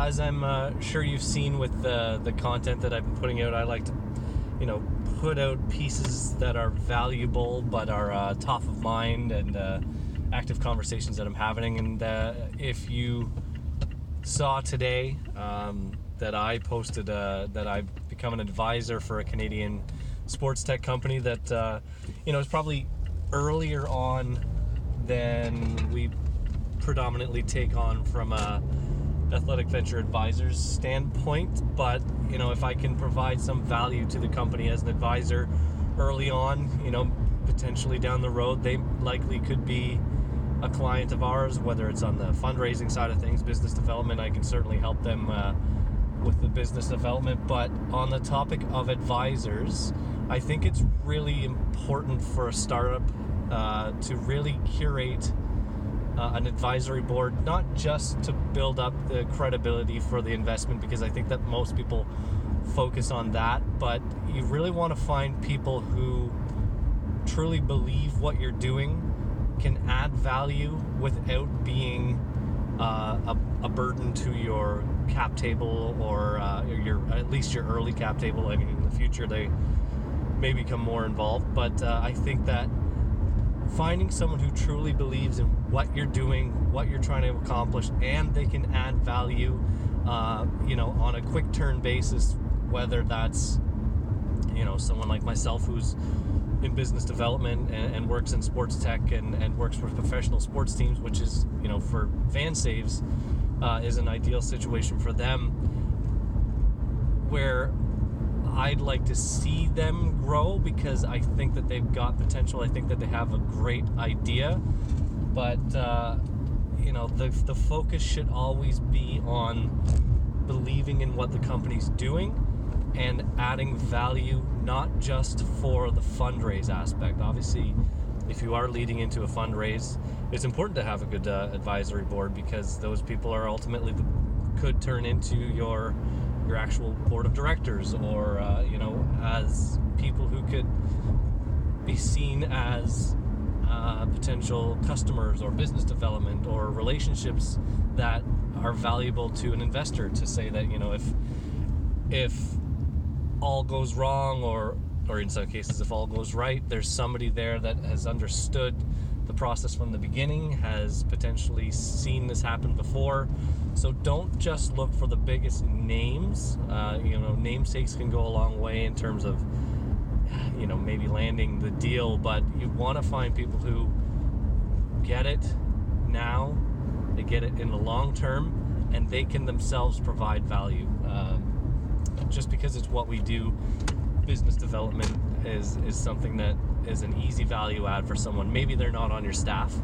as I'm sure you've seen with the content that I've been putting out, I like to, put out pieces that are valuable but are top of mind and active conversations that I'm having. And if you saw today that I posted that I've become an advisor for a Canadian sports tech company that is probably earlier on than we predominantly take on from a athletic venture advisor's standpoint. But if I can provide some value to the company as an advisor early on, potentially down the road they likely could be a client of ours, whether it's on the fundraising side of things, business development. I can certainly help them with the business development. But on the topic of advisors, I think it's really important for a startup to really curate an advisory board, not just to build up the credibility for the investment, because I think that most people focus on that, but you really want to find people who truly believe what you're doing, can add value without being a burden to your cap table or at least your early cap table. I mean, in the future they may become more involved, but I think that finding someone who truly believes in what you're doing, what you're trying to accomplish, and they can add value, on a quick turn basis, whether that's, someone like myself who's in business development and works in sports tech and works with professional sports teams, which is, for Van Saves, is an ideal situation for them, where I'd like to see them grow, because I think that they've got potential. I think that they have a great idea, but the focus should always be on believing in what the company's doing and adding value, not just for the fundraise aspect. Obviously, if you are leading into a fundraise, it's important to have a good advisory board, because those people are ultimately could turn into your actual board of directors, or as people who could be seen as potential customers or business development or relationships that are valuable to an investor, to say that if all goes wrong, or in some cases if all goes right, there's somebody there that has understood the process from the beginning, has potentially seen this happen before. So don't just look for the biggest names. Namesakes can go a long way in terms of maybe landing the deal, but you want to find people who get it now, they get it in the long term, and they can themselves provide value. Just because it's what we do, business development is something that is an easy value add for someone. Maybe they're not on your staff,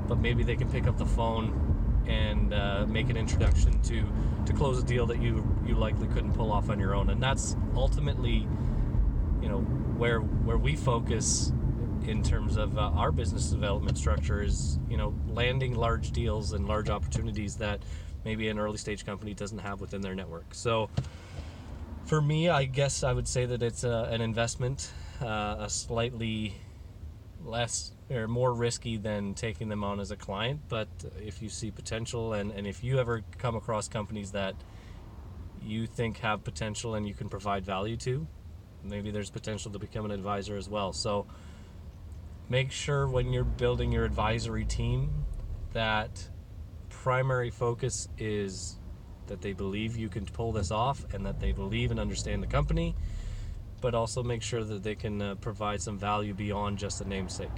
but maybe they can pick up the phone and make an introduction to close a deal that you likely couldn't pull off on your own. And that's ultimately where we focus in terms of our business development structure, is landing large deals and large opportunities that maybe an early stage company doesn't have within their network. So for me, I guess I would say that it's an investment, a slightly less or more risky than taking them on as a client. But if you see potential, and if you ever come across companies that you think have potential and you can provide value to, maybe there's potential to become an advisor as well. So make sure when you're building your advisory team that primary focus is that they believe you can pull this off, and that they believe and understand the company, but also make sure that they can provide some value beyond just a namesake.